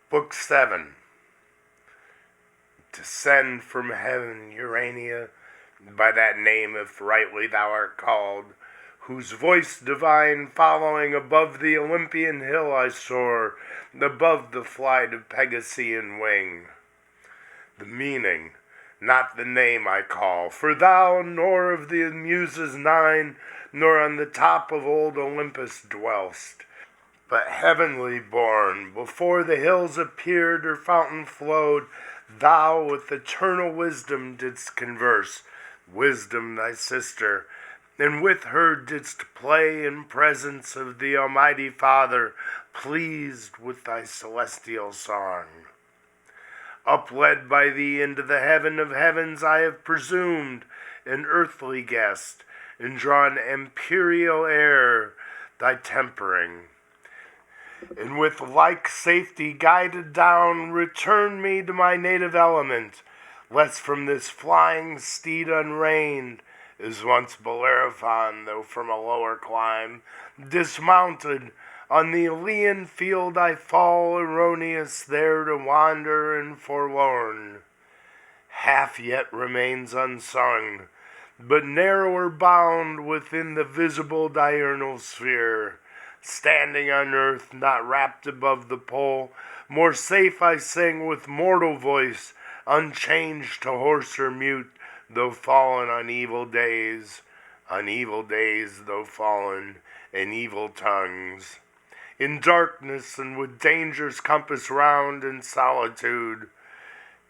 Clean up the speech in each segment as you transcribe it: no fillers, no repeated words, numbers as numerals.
Book 7. Descend from heaven, Urania, by that name if rightly thou art called, whose voice divine following above the Olympian hill I soar, above the flight of Pegasean wing. The meaning, not the name I call, for thou nor of the Muses 9, nor on the top of old Olympus dwell'st, but heavenly born, before the hills appeared or fountain flowed, thou with eternal wisdom didst converse, wisdom thy sister, and with her didst play in presence of the Almighty Father, pleased with thy celestial song. Upled by thee into the heaven of heavens I have presumed, an earthly guest, and drawn imperial air, thy tempering. And with like safety guided down, return me to my native element, lest from this flying steed unreined, as once Bellerophon, though from a lower clime, dismounted, on the Ilian field I fall erroneous there to wander and forlorn. Half yet remains unsung, but narrower bound within the visible diurnal sphere, standing on earth, not wrapped above the pole, more safe I sing with mortal voice, unchanged to hoarse or mute, though fallen on evil days though fallen, in evil tongues. In darkness and with dangers compassed round in solitude,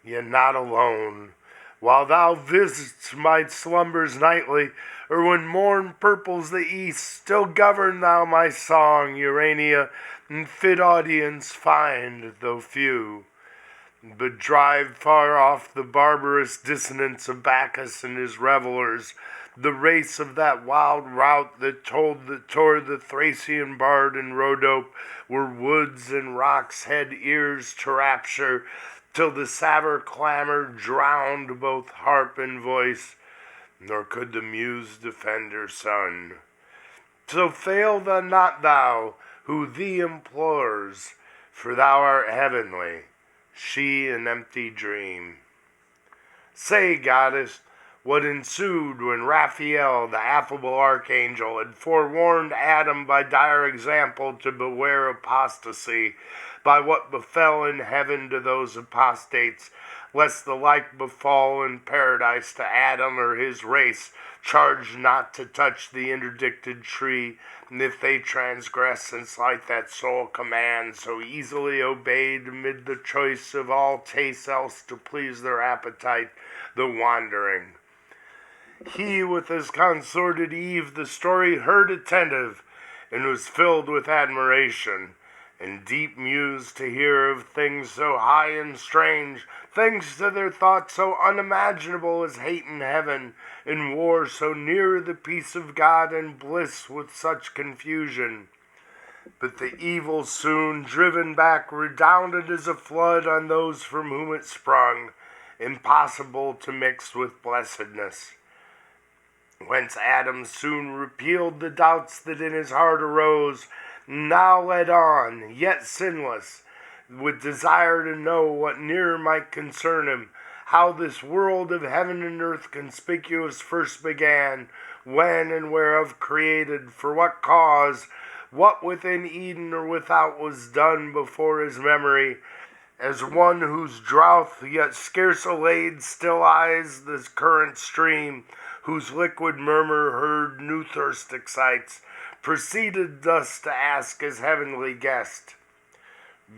yet not alone, while thou visit'st my slumbers nightly, or when morn purples the east, still govern thou my song, Urania, and fit audience find, though few. But drive far off the barbarous dissonance of Bacchus and his revellers, the race of that wild rout that tore the Thracian bard and Rhodope, where woods and rocks had ears to rapture, till the Saver clamor drowned both harp and voice, nor could the muse defend her son. So fail not thou, who thee implores, for thou art heavenly, she an empty dream. Say, goddess, what ensued when Raphael, the affable archangel, had forewarned Adam by dire example to beware apostasy, by what befell in heaven to those apostates, lest the like befall in paradise to Adam or his race, charged not to touch the interdicted tree, and if they transgress and slight that sole command, so easily obeyed amid the choice of all tastes else to please their appetite, the wandering. He with his consorted Eve the story heard attentive, and was filled with admiration, and deep mused to hear of things so high and strange, things to their thought so unimaginable as hate in heaven, and war so near the peace of God and bliss with such confusion. But the evil soon driven back redounded as a flood on those from whom it sprung, impossible to mix with blessedness. Whence Adam soon repealed the doubts that in his heart arose, now led on, yet sinless, with desire to know what near might concern him, how this world of heaven and earth conspicuous first began, when and whereof created, for what cause, what within Eden or without was done before his memory, as one whose drouth yet scarce allayed still eyes this current stream, whose liquid murmur heard new thirst excites, proceeded thus to ask his heavenly guest.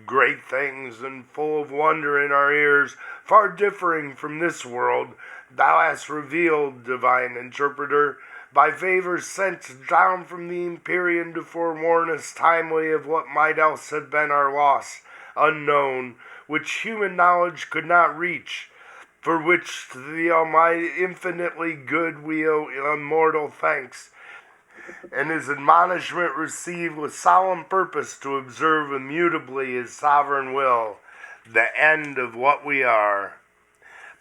Great things and full of wonder in our ears, far differing from this world, thou hast revealed, divine interpreter, by favor sent down from the Empyrean to forewarn us timely of what might else have been our loss, unknown, which human knowledge could not reach, for which to the Almighty infinitely good we owe immortal thanks, and his admonishment received with solemn purpose to observe immutably his sovereign will, the end of what we are.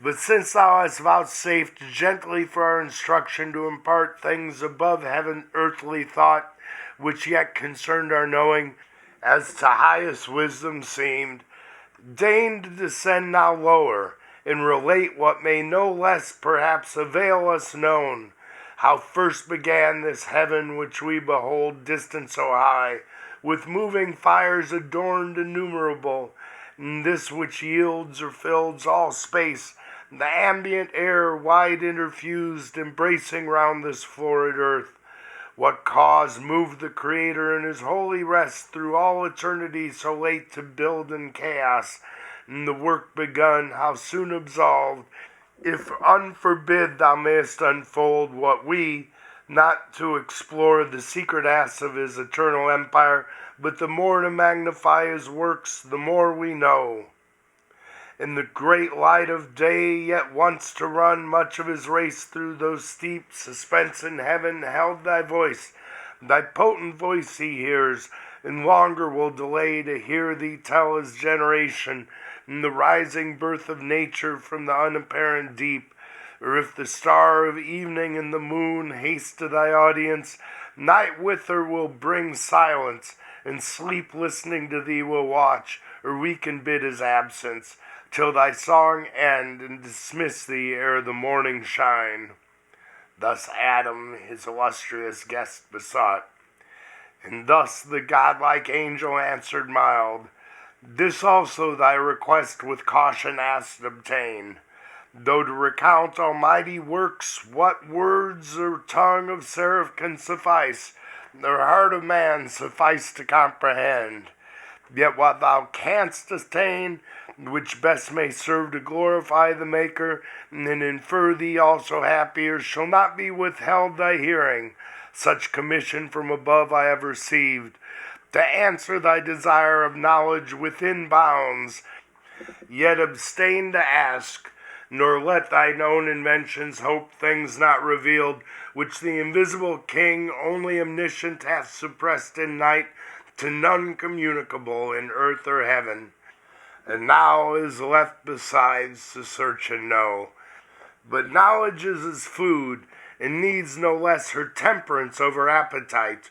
But since thou hast vouchsafed gently for our instruction to impart things above heaven earthly thought, which yet concerned our knowing, as to highest wisdom seemed, Deign to descend now lower, and relate what may no less perhaps avail us known, how first began this heaven which we behold distant so high, with moving fires adorned innumerable, and this which yields or fills all space, the ambient air wide interfused, embracing round this florid earth. What cause moved the Creator in his holy rest through all eternity so late to build in chaos, and the work begun, how soon absolved, if unforbid thou mayest unfold what we, not to explore the secret acts of his eternal empire, but the more to magnify his works, the more we know. In the great light of day, yet once to run much of his race through those steep suspense in heaven, held thy voice. Thy potent voice he hears, and longer will delay to hear thee tell his generation, in the rising birth of nature from the unapparent deep. Or if the star of evening and the moon haste to thy audience, night with her will bring silence, and sleep listening to thee will watch, or we can bid his absence, till thy song end, and dismiss thee ere the morning shine. Thus Adam his illustrious guest besought, and thus the godlike angel answered mild, this also thy request with caution asked obtain. Though to recount almighty works, what words or tongue of seraph can suffice, or heart of man suffice to comprehend? Yet what thou canst attain, which best may serve to glorify the Maker, and infer thee also happier, shall not be withheld thy hearing. Such commission from above I have received, to answer thy desire of knowledge within bounds, yet abstain to ask, nor let thy known inventions hope things not revealed, which the invisible King, only omniscient, hath suppressed in night, to none communicable in earth or heaven. And now is left besides to search and know. But knowledge is as food, and needs no less her temperance over appetite.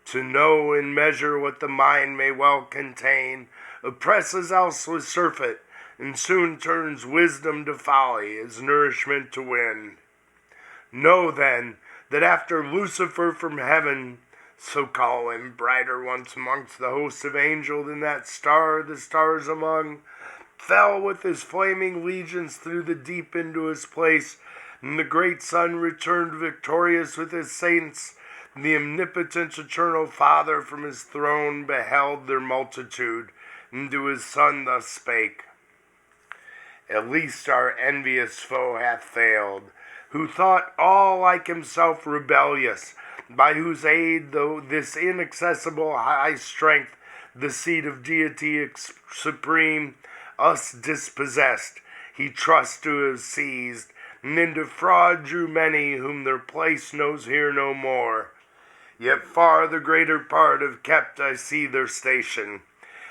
To know in measure what the mind may well contain, oppresses else with surfeit, and soon turns wisdom to folly, as nourishment to wind. Know then, that after Lucifer from heaven, so call him, brighter once amongst the hosts of angels than that star the stars among, fell with his flaming legions through the deep into his place, and the great sun returned victorious with his saints. The omnipotent eternal Father from his throne beheld their multitude, and to his Son thus spake, at least our envious foe hath failed, who thought all like himself rebellious, by whose aid, though this inaccessible high strength, the seat of deity supreme, us dispossessed, he trusts to have seized, and into fraud drew many whom their place knows here no more. Yet far the greater part have kept, I see, their station.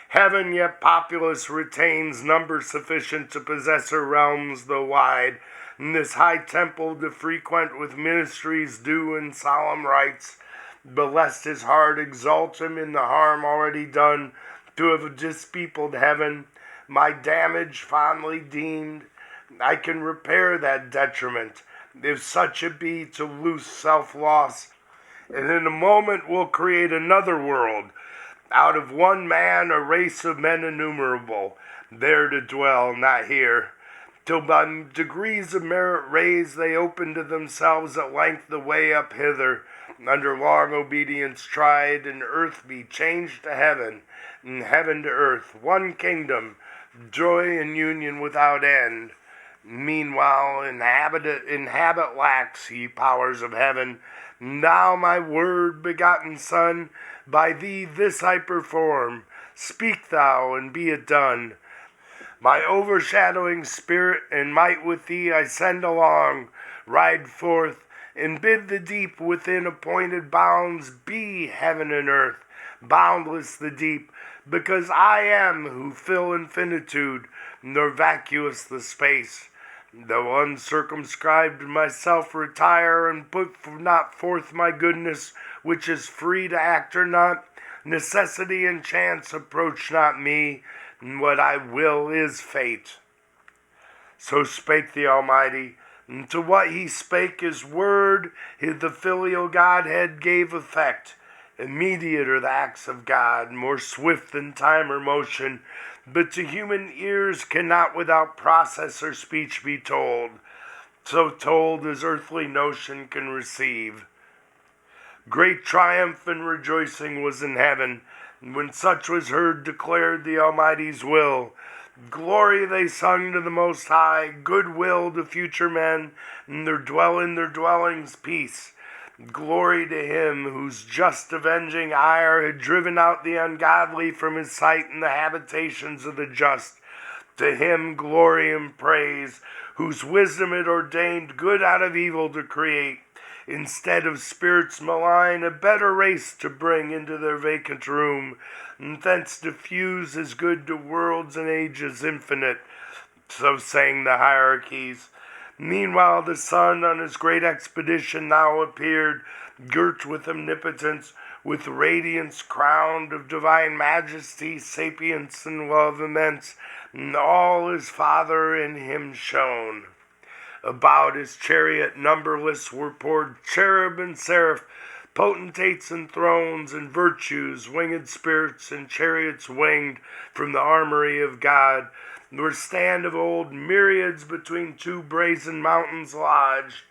Heaven yet populous retains number sufficient to possess her realms, though wide, and this high temple to frequent with ministries due and solemn rites, but lest his heart exalt him in the harm already done, to have dispeopled heaven, my damage fondly deemed, I can repair that detriment, if such it be to loose self-loss, and in a moment will create another world, out of one man a race of men innumerable, there to dwell, not here, till by degrees of merit raised they open to themselves at length the way up hither, under long obedience tried, and earth be changed to heaven, and heaven to earth, one kingdom, joy and union without end. Meanwhile inhabit lacks, ye powers of heaven. Now, my word begotten Son, by thee this I perform. Speak thou, and be it done. My overshadowing spirit and might with thee I send along. Ride forth, and bid the deep within appointed bounds be heaven and earth, boundless the deep, because I am who fill infinitude, nor vacuous the space. Though uncircumscribed myself retire, and put not forth my goodness, which is free to act or not, necessity and chance approach not me, and what I will is fate. So spake the Almighty, and to what he spake his word, the filial Godhead gave effect. Immediate are the acts of God, more swift than time or motion, but to human ears cannot without process or speech be told, so told as earthly notion can receive. Great triumph and rejoicing was in heaven, and when such was heard declared the Almighty's will. Glory they sung to the Most High, goodwill to future men, and in their dwellings peace. Glory to him whose just avenging ire had driven out the ungodly from his sight and the habitations of the just. To him glory and praise, whose wisdom had ordained good out of evil to create, instead of spirits malign, a better race to bring into their vacant room, and thence diffuse his good to worlds and ages infinite. So sang the hierarchies. Meanwhile the sun on his great expedition now appeared, girt with omnipotence, with radiance crowned of divine majesty, sapience, and love immense, and all his Father in him shone. About his chariot numberless were poured cherub and seraph, potentates and thrones and virtues, winged spirits and chariots winged from the armory of God, where stand of old myriads between two brazen mountains lodged.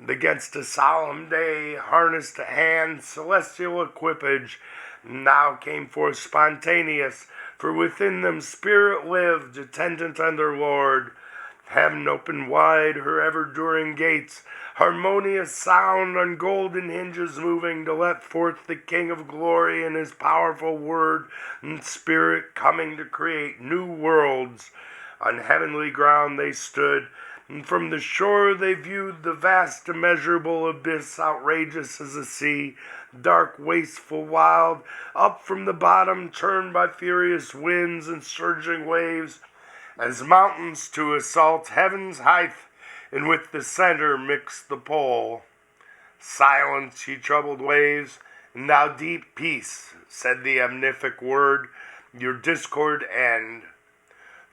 Against a solemn day, harnessed to hand, celestial equipage now came forth spontaneous, for within them spirit lived, attendant on their Lord. Heaven opened wide her ever-during gates, harmonious sound on golden hinges moving to let forth the King of glory and his powerful word and spirit coming to create new worlds. On heavenly ground they stood, and from the shore they viewed the vast immeasurable abyss, outrageous as a sea, dark, wasteful, wild, up from the bottom turned by furious winds and surging waves, as mountains to assault heaven's height, and with the center mixed the pole. Silence, ye troubled waves, and thou deep peace, said the omnific word, your discord end.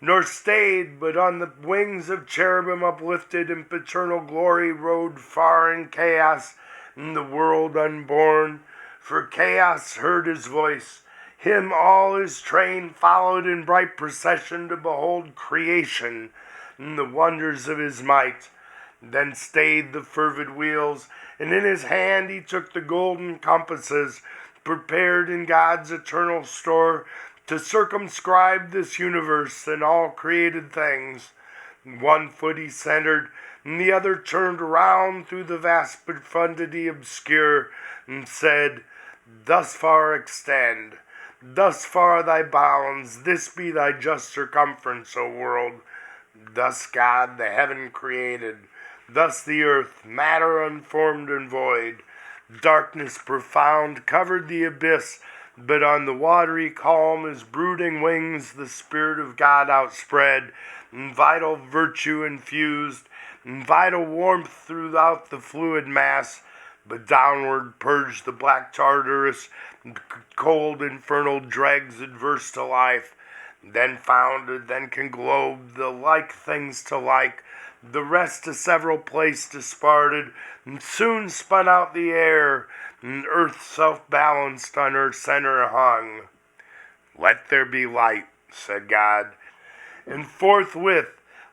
Nor stayed, but on the wings of cherubim uplifted in paternal glory rode far in chaos, in the world unborn. For chaos heard his voice, him all his train followed in bright procession to behold creation and the wonders of his might. Then stayed the fervid wheels, and in his hand he took the golden compasses, prepared in God's eternal store, to circumscribe this universe and all created things. One foot he centered, and the other turned round through the vast profundity obscure, and said, thus far extend, thus far thy bounds, this be thy just circumference, O world. Thus God the heaven created, thus the earth, matter unformed and void. Darkness profound covered the abyss, but on the watery calm his brooding wings the Spirit of God outspread, and vital virtue infused, and vital warmth throughout the fluid mass, but downward purged the black Tartarus, cold infernal dregs adverse to life. Then founded, then conglobe the like things to like, the rest to several place disparted, and soon spun out the air, and earth self-balanced on her center hung. Let there be light, said God, and forthwith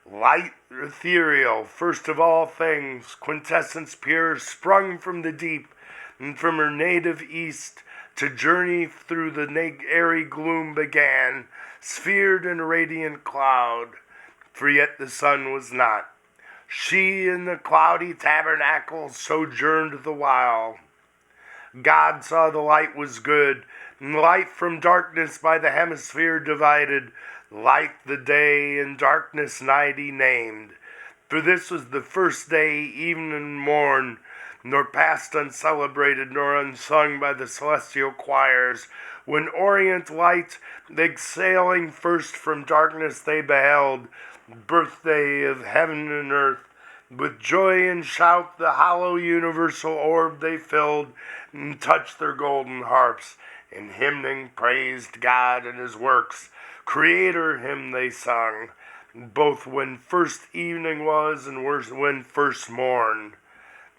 light ethereal, first of all things, quintessence pure, sprung from the deep, and from her native east, to journey through the airy gloom began, sphered in a radiant cloud, for yet the sun was not. She in the cloudy tabernacle sojourned the while. God saw the light was good, and light from darkness by the hemisphere divided, light the day and darkness night he named. For this was the first day, even and morn, nor passed uncelebrated nor unsung by the celestial choirs, when orient light, exhaling first from darkness they beheld, birthday of heaven and earth. With joy and shout the hollow universal orb they filled, and touched their golden harps, and hymning praised God and his works, Creator hymn they sung, both when first evening was and when first morn.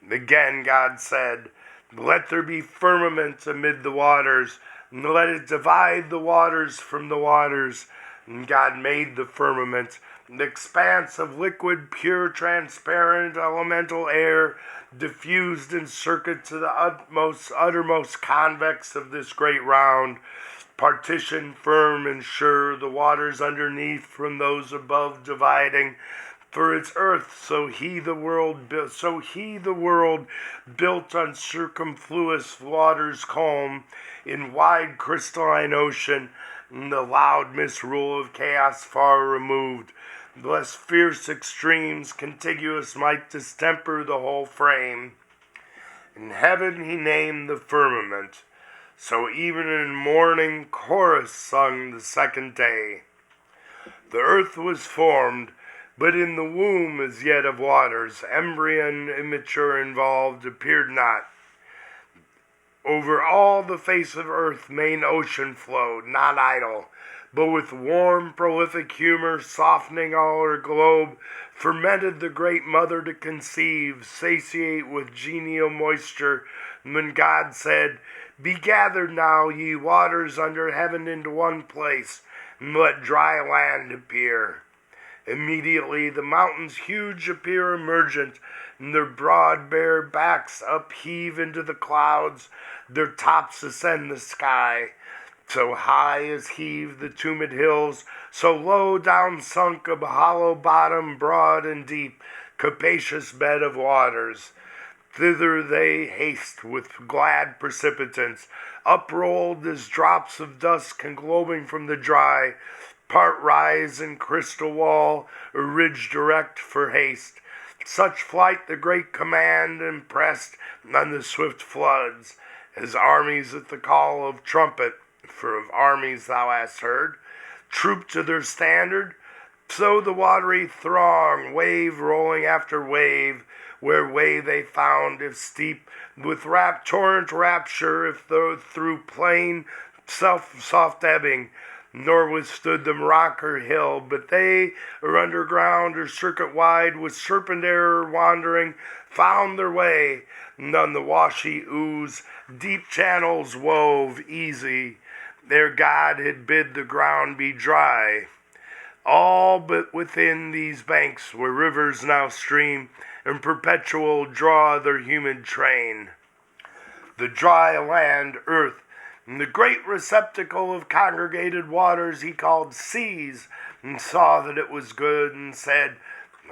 Again God said, let there be firmament amid the waters, and let it divide the waters from the waters. And God made the firmament, the expanse of liquid, pure, transparent, elemental air, diffused in circuit to the uttermost convex of this great round, partition firm and sure, the waters underneath from those above dividing. For its earth, so he the world built on circumfluous waters calm, in wide crystalline ocean, and the loud misrule of chaos far removed, lest fierce extremes contiguous might distemper the whole frame. In heaven he named the firmament, so even in morning chorus sung the second day. The earth was formed, but in the womb as yet of waters, embryon immature involved appeared not. Over all the face of earth main ocean flowed, not idle, but with warm prolific humor softening all her globe, fermented the great mother to conceive, satiate with genial moisture, when God said, be gathered now, ye waters under heaven, into one place, and let dry land appear. Immediately the mountains huge appear emergent, and their broad bare backs upheave into the clouds, their tops ascend the sky. So high as heave the tumid hills, so low down sunk a hollow bottom, broad and deep, capacious bed of waters. Thither they haste with glad precipitance, uprolled as drops of dust conglobing from the dry, part rise in crystal wall, a ridge direct for haste. Such flight the great command impressed on the swift floods, as armies at the call of trumpet, for of armies thou hast heard, troop to their standard. So the watery throng, wave rolling after wave, where way they found, if steep, with torrent rapture, if through plain soft ebbing, nor withstood them rock or hill, but they, or underground or circuit wide, with serpent error wandering, found their way, and on the washy ooze deep channels wove easy. Their God had bid the ground be dry. All but within these banks where rivers now stream, and perpetual draw their humid train. The dry land, earth, and the great receptacle of congregated waters he called seas, and saw that it was good, and said,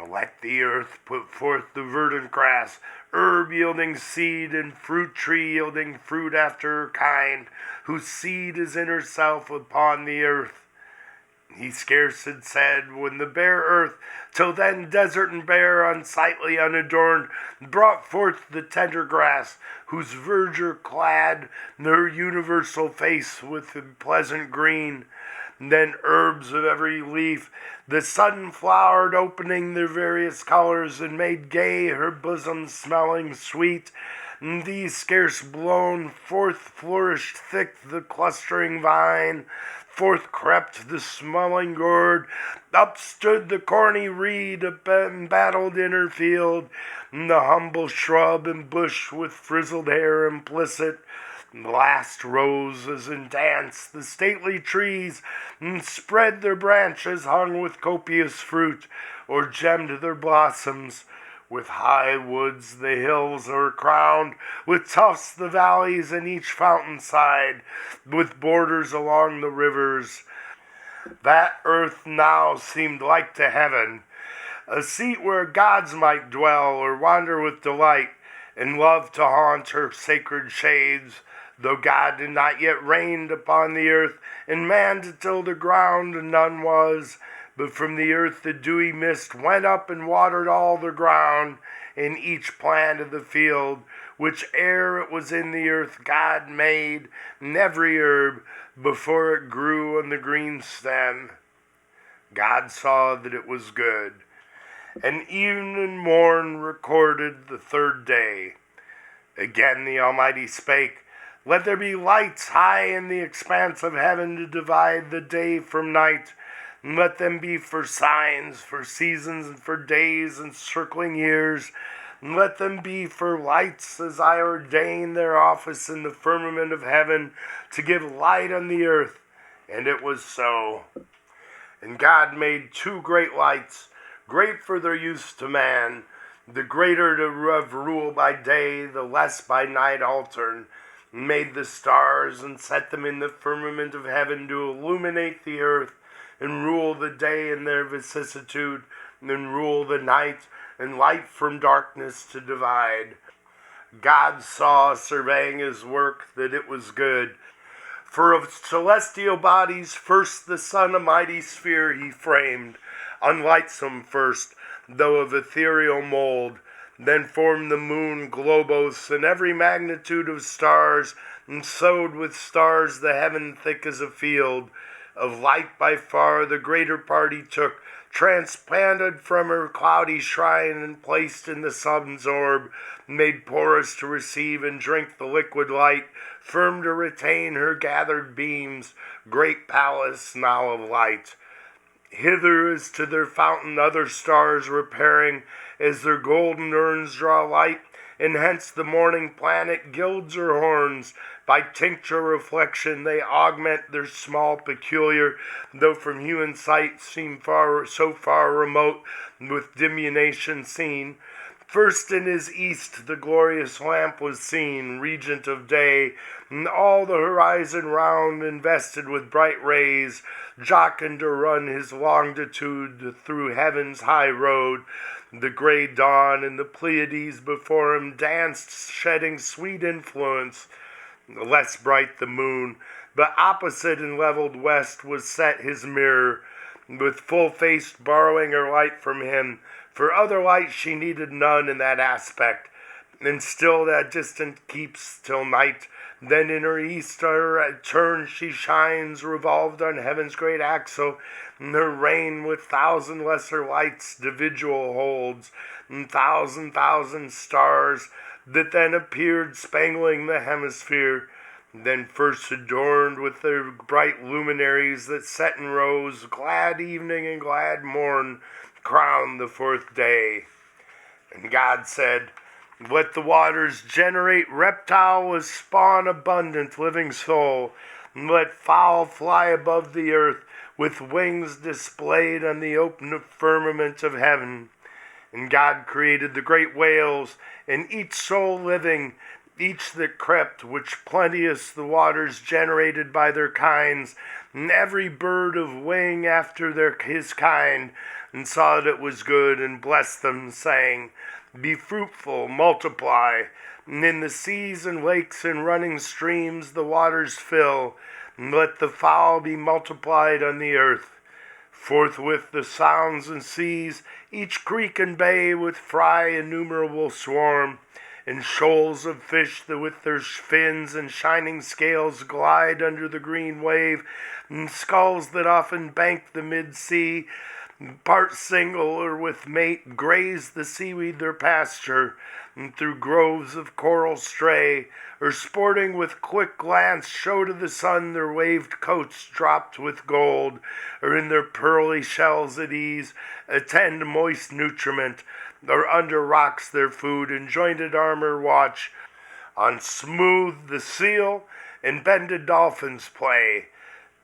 let the earth put forth the verdant grass, herb yielding seed, and fruit tree yielding fruit after her kind, whose seed is in herself upon the earth. He scarce had said, when the bare earth, till then desert and bare, unsightly, unadorned, brought forth the tender grass, whose verdure clad her universal face with pleasant green. Then herbs of every leaf, the sudden flowered, opening their various colors, and made gay her bosom, smelling sweet. And these scarce blown, forth flourished thick the clustering vine. Forth crept the smelling gourd, up stood the corny reed, embattled in her field, and the humble shrub and bush with frizzled hair implicit. Last rose as in dance the stately trees, and spread their branches hung with copious fruit, or gemmed their blossoms. With high woods the hills are crowned, with tufts the valleys and each fountain side, with borders along the rivers. That earth now seemed like to heaven, a seat where gods might dwell or wander with delight, and love to haunt her sacred shades, though God did not yet reign upon the earth, and man to till the ground none was. But from the earth the dewy mist went up and watered all the ground, and each plant of the field, which ere it was in the earth God made, and every herb, before it grew on the green stem. God saw that it was good. And even and morn recorded the third day. Again the Almighty spake, Let there be lights high in the expanse of heaven to divide the day from night. And let them be for signs, for seasons, and for days and circling years. And let them be for lights as I ordain their office in the firmament of heaven to give light on the earth. And it was so. And God made two great lights, great for their use to man, the greater to have rule by day, the less by night altern, and made the stars and set them in the firmament of heaven to illuminate the earth, and rule the day in their vicissitude, and rule the night, and light from darkness to divide. God saw, surveying his work, that it was good. For of celestial bodies first the sun a mighty sphere he framed, unlightsome first, though of ethereal mold, then formed the moon globos and every magnitude of stars, and sowed with stars the heaven thick as a field. Of light by far the greater part he took, transplanted from her cloudy shrine and placed in the sun's orb, made porous to receive and drink the liquid light, firm to retain her gathered beams, great palace now of light. Hither as to their fountain other stars repairing, as their golden urns draw light, and hence the morning planet gilds her horns. By tincture reflection they augment their small peculiar, though from human sight seem so far remote, with diminution seen. First in his east the glorious lamp was seen, regent of day, and all the horizon round invested with bright rays, jocund to run his longitude through heaven's high road. The grey dawn and the Pleiades before him danced, shedding sweet influence. Less bright the moon, but opposite and levelled west was set his mirror, with full-faced borrowing her light from him. For other light she needed none in that aspect, and still that distant keeps till night. Then in her east turn she shines, revolved on heaven's great axle, and her reign with thousand lesser lights dividual holds, and thousand stars, that then appeared spangling the hemisphere. Then first adorned with their bright luminaries that set in rows, glad evening and glad morn, crowned the fourth day. And God said, let the waters generate reptile with spawn abundant living soul, and let fowl fly above the earth with wings displayed on the open firmament of heaven. And God created the great whales, and each soul living, each that crept, which plenteous the waters generated by their kinds, and every bird of wing after his kind, and saw that it was good, and blessed them, saying, be fruitful, multiply, and in the seas and lakes and running streams the waters fill, and let the fowl be multiplied on the earth. Forthwith the sounds and seas, each creek and bay with fry innumerable swarm, and shoals of fish that with their fins and shining scales glide under the green wave, and skulls that often bank the mid-sea, part single or with mate, graze the seaweed their pasture, and through groves of coral stray, or sporting with quick glance show to the sun their waved coats dropped with gold, or in their pearly shells at ease attend moist nutriment, or under rocks their food and jointed armor watch. On smooth the seal and bended dolphins play,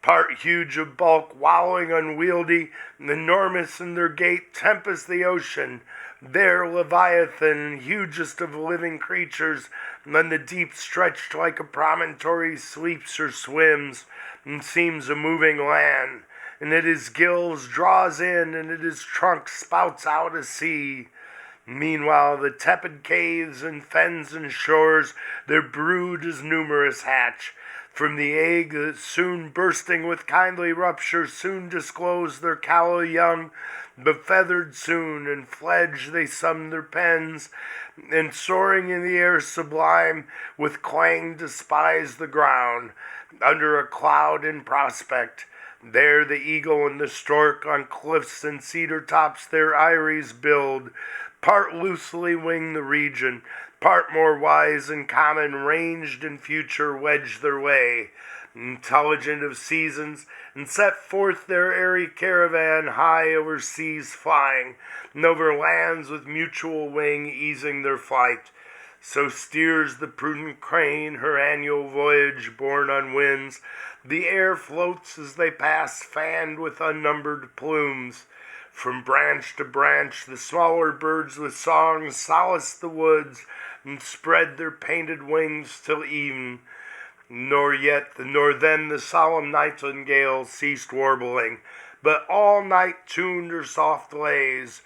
part huge of bulk, wallowing unwieldy, enormous in their gait, tempest the ocean. There Leviathan, hugest of living creatures, on the deep stretched like a promontory, sleeps or swims, and seems a moving land. And at his gills draws in, and at his trunk spouts out a sea. Meanwhile the tepid caves and fens and shores, their brood as numerous hatch. From the egg that soon bursting with kindly rupture soon disclose their callow young, befeathered soon, and fledge they sum their pens, and soaring in the air sublime, with clang despise the ground, under a cloud in prospect. There the eagle and the stork on cliffs and cedar tops their eyries build, part loosely wing the region, part more wise and common, ranged in future, wedged their way, intelligent of seasons, and set forth their airy caravan high over seas flying, and over lands with mutual wing easing their flight. So steers the prudent crane her annual voyage borne on winds. The air floats as they pass, fanned with unnumbered plumes. From branch to branch the smaller birds with songs solace the woods, and spread their painted wings till even. Nor then the solemn nightingale ceased warbling, but all night tuned her soft lays.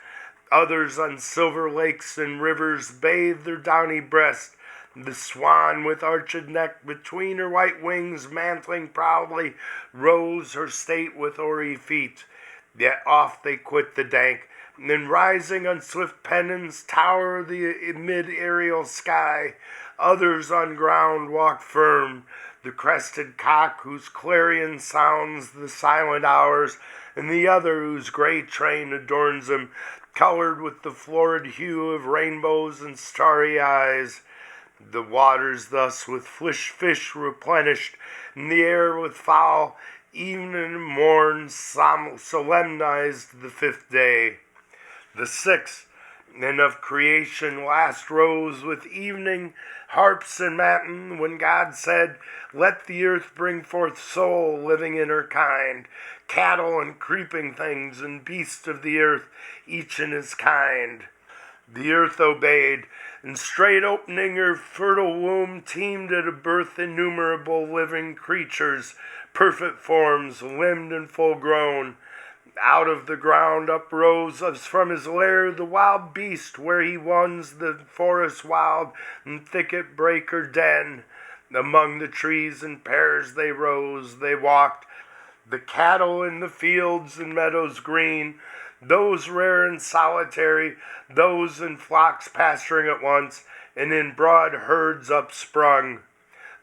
Others on silver lakes and rivers bathed their downy breast. The swan with arched neck between her white wings mantling proudly rose her state with oary feet. Yet oft they quit the dank, and then rising on swift pennons tower the mid-aerial sky. Others on ground walk firm, the crested cock whose clarion sounds the silent hours, and the other whose gray train adorns them, colored with the florid hue of rainbows and starry eyes. The waters thus with fish replenished, and the air with fowl, even and morn solemnized the 5th day. The 6th, and of creation last rose with evening, harps and matin, when God said, let the earth bring forth soul living in her kind, cattle and creeping things and beasts of the earth, each in his kind. The earth obeyed, and straight opening her fertile womb teemed at a birth innumerable living creatures, perfect forms, limbed and full grown. Out of the ground uprose as from his lair the wild beast, where he wons the forest wild and thicket brake her den. Among the trees and pairs they rose, they walked, the cattle in the fields and meadows green, those rare and solitary, those in flocks pasturing at once, and in broad herds upsprung.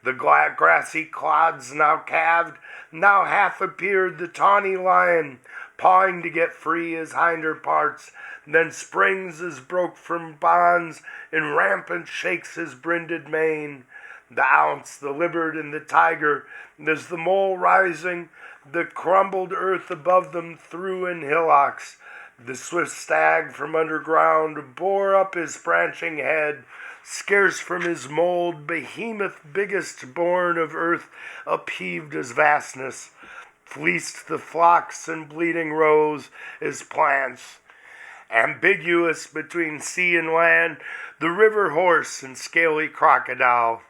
The grassy clods now calved, now half appeared the tawny lion, pawing to get free his hinder parts, then springs as broke from bonds, and rampant shakes his brinded mane. The ounce, the leopard, and the tiger, as the mole rising, the crumbled earth above them threw in hillocks. The swift stag from underground bore up his branching head, scarce from his mold behemoth biggest born of earth upheaved his vastness, fleeced the flocks and bleeding roes as plants. Ambiguous between sea and land, the river horse and scaly crocodile.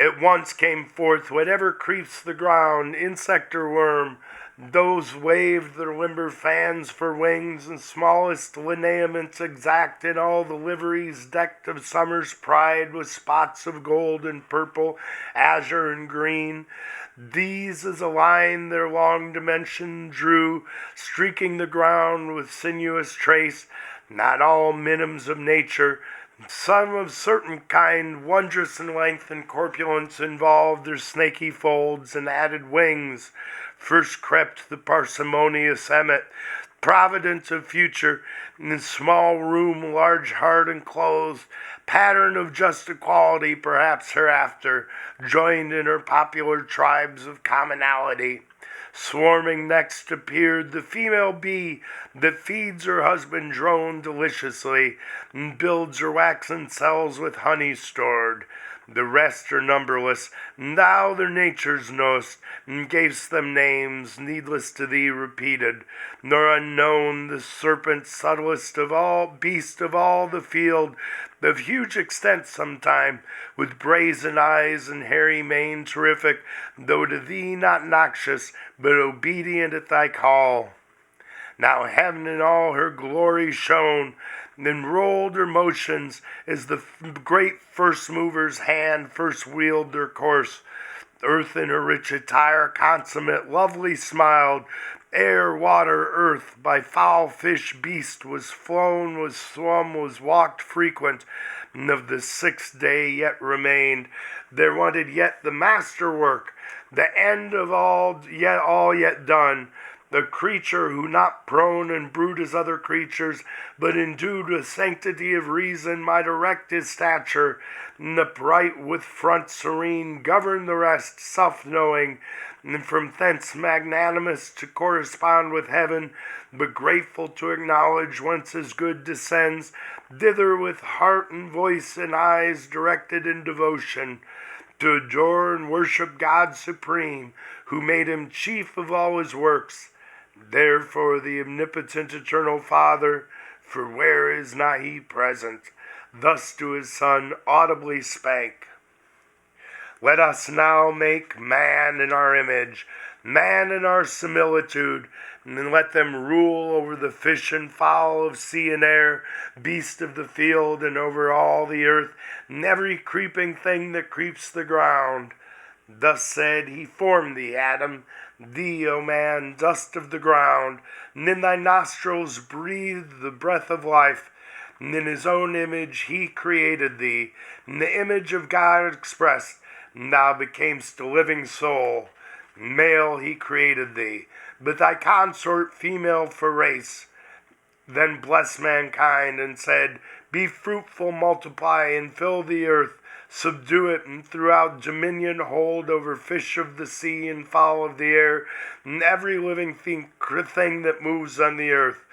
At once came forth whatever creeps the ground, insect or worm. Those waved their limber fans for wings, and smallest lineaments exact in all the liveries decked of summer's pride with spots of gold and purple, azure and green. These as a line their long dimension drew, streaking the ground with sinuous trace, not all minims of nature, some of certain kind, wondrous in length and corpulence, involved their snaky folds and added wings. First crept the parsimonious emmet, providence of future, in small room, large heart enclosed, pattern of just equality, perhaps hereafter, joined in her popular tribes of commonality. Swarming next appeared the female bee that feeds her husband drone deliciously, and builds her waxen cells with honey stored. The rest are numberless, and thou their natures knowest, and gavest them names, needless to thee repeated, nor unknown. The serpent subtlest of all, beast of all the field, of huge extent sometime, with brazen eyes and hairy mane terrific, though to thee not noxious, but obedient at thy call. Now heaven in all her glory shone, then rolled her motions as the great first mover's hand first wheeled their course. Earth in her rich attire consummate lovely smiled. Air, water, earth, by fowl, fish, beast, was flown, was swum, was walked frequent, and of the 6th day yet remained. There wanted yet the masterwork, the end of all yet done, the creature who not prone and brute as other creatures, but endued with sanctity of reason, might erect his stature, and upright with front serene, govern the rest, self-knowing, and from thence magnanimous to correspond with heaven, but grateful to acknowledge whence his good descends, thither with heart and voice and eyes directed in devotion, to adore and worship God supreme, who made him chief of all his works. Therefore the omnipotent eternal Father, for where is not he present, thus to his Son audibly spake, let us now make man in our image, man in our similitude, and let them rule over the fish and fowl of sea and air, beast of the field, and over all the earth, and every creeping thing that creeps the ground. Thus said he formed thee, Adam, thee, O man, dust of the ground, and in thy nostrils breathed the breath of life, and in his own image he created thee, in the image of God expressed, and thou becamest a living soul. Male he created thee, but thy consort female for race. Then blessed mankind, and said, be fruitful, multiply, and fill the earth, subdue it, and throughout dominion hold over fish of the sea and fowl of the air, and every living thing that moves on the earth.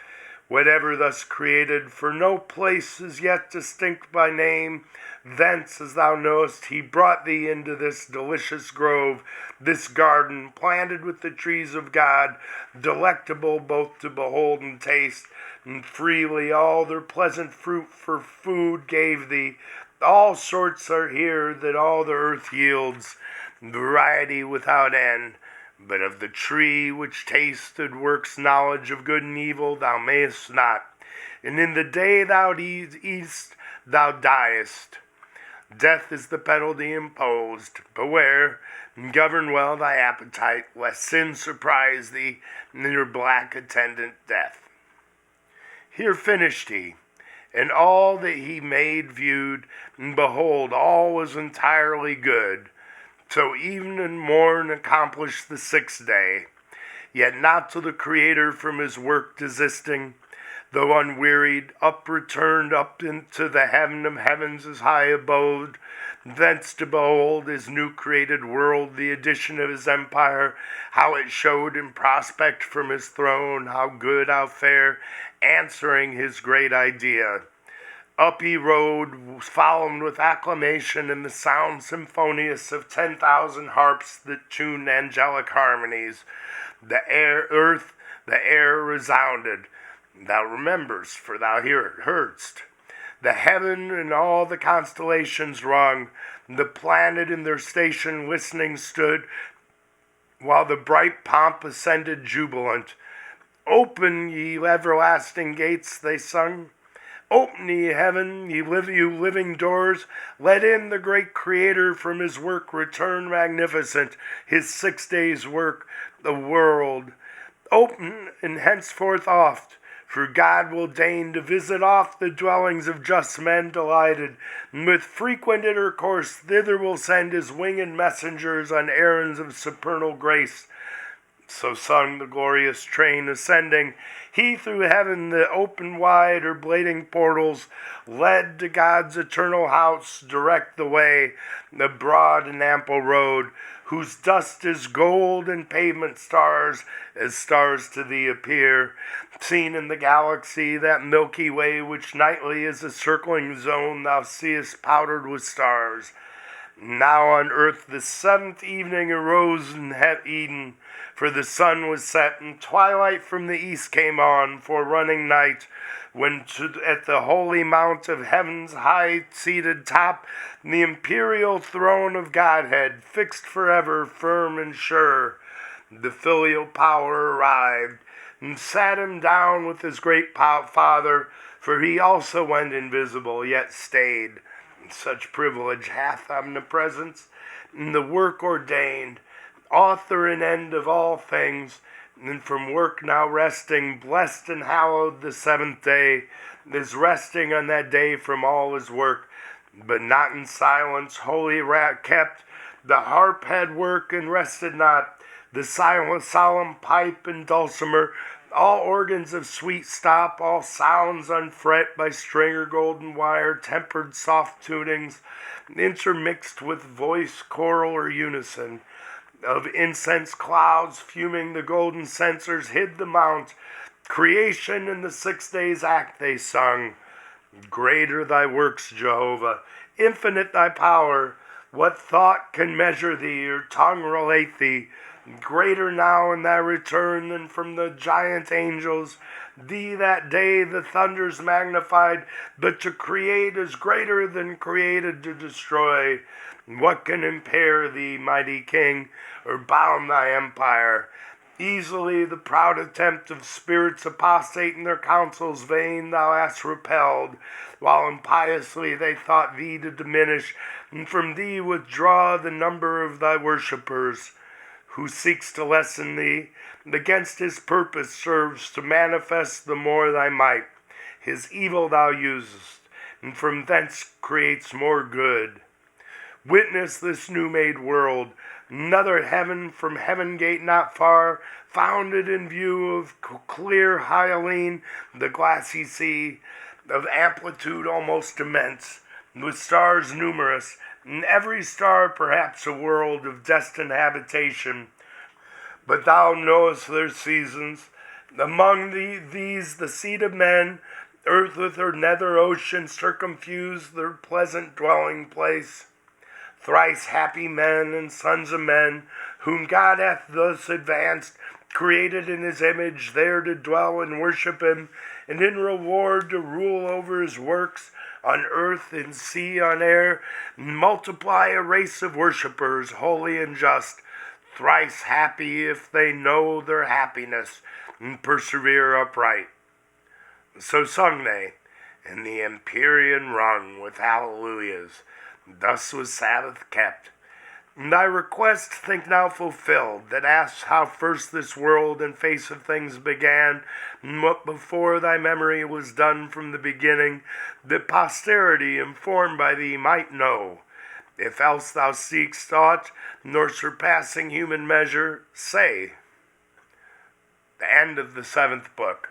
Whatever thus created, for no place is yet distinct by name, thence, as thou knowest, he brought thee into this delicious grove, this garden, planted with the trees of God, delectable both to behold and taste, and freely all their pleasant fruit for food gave thee. All sorts are here that all the earth yields, variety without end. But of the tree which tasted works knowledge of good and evil thou mayest not, and in the day thou eatest thou diest. Death is the penalty imposed. Beware, and govern well thy appetite, lest sin surprise thee in your black attendant death. Here finished he, and all that he made viewed, and behold, all was entirely good. So even and morn accomplished the sixth day, yet not till the Creator from his work desisting, though unwearied, returned up into the heaven of heavens, his high abode, thence to behold his new created world, the addition of his empire, how it showed in prospect from his throne, how good, how fair, answering his great idea. Up he rode, followed with acclamation and the sound symphonious of 10,000 harps that tuned angelic harmonies. The air resounded. Thou rememberst, for thou heardst. The heaven and all the constellations rung. The planet in their station listening stood, while the bright pomp ascended jubilant. Open, ye everlasting gates, they sung. Open, ye heaven, you living doors, let in the great Creator from his work return magnificent, his 6 days' work, the world. Open, and henceforth oft, for God will deign to visit oft the dwellings of just men delighted, and with frequent intercourse thither will send his winged messengers on errands of supernal grace. So sung the glorious train ascending, he through heaven the open wide or blading portals, led to God's eternal house, direct the way, the broad and ample road, whose dust is gold and pavement stars, as stars to thee appear, seen in the galaxy, that Milky Way which nightly is a circling zone thou seest powdered with stars. Now on earth the seventh evening arose in Eden, for the sun was set, and twilight from the east came on, forerunning night, when at the holy mount of heaven's high-seated top, the imperial throne of Godhead, fixed forever, firm and sure, the filial power arrived, and sat him down with his great Father, for he also went invisible, yet stayed. Such privilege hath omnipresence, and the work ordained, author and end of all things, and from work now resting, blessed and hallowed the seventh day, is resting on that day from all his work, but not in silence, holy kept. The harp had work and rested not, the silent, solemn pipe and dulcimer, all organs of sweet stop, all sounds unfret by string or golden wire, tempered soft tunings, intermixed with voice, choral, or unison. Of incense clouds fuming the golden censers hid the mount. Creation in the 6 days' act they sung. Greater thy works, Jehovah, infinite thy power. What thought can measure thee, or tongue relate thee? Greater now in thy return than from the giant angels. Thee that day the thunders magnified, but to create is greater than created to destroy. What can impair thee, mighty king, or bound thy empire? Easily the proud attempt of spirits apostate in their counsels vain thou hast repelled, while impiously they thought thee to diminish, and from thee withdraw the number of thy worshippers. Who seeks to lessen thee, against his purpose serves to manifest the more thy might. His evil thou usest, and from thence creates more good. Witness this new-made world, another heaven from heaven gate not far, founded in view of clear hyaline, the glassy sea, of amplitude almost immense, with stars numerous, and every star perhaps a world of destined habitation. But thou knowest their seasons. Among these the seed of men, earth with her nether ocean circumfuse their pleasant dwelling place. Thrice happy men and sons of men, whom God hath thus advanced, created in his image, there to dwell and worship him, and in reward to rule over his works, on earth and sea, on air, and multiply a race of worshippers, holy and just, thrice happy if they know their happiness, and persevere upright. So sung they, and the Empyrean rung with hallelujahs. Thus was Sabbath kept. And thy request think now fulfilled, that asks how first this world and face of things began, and what before thy memory was done from the beginning, that posterity informed by thee might know. If else thou seek'st aught, nor surpassing human measure, say. The end of the 7th book.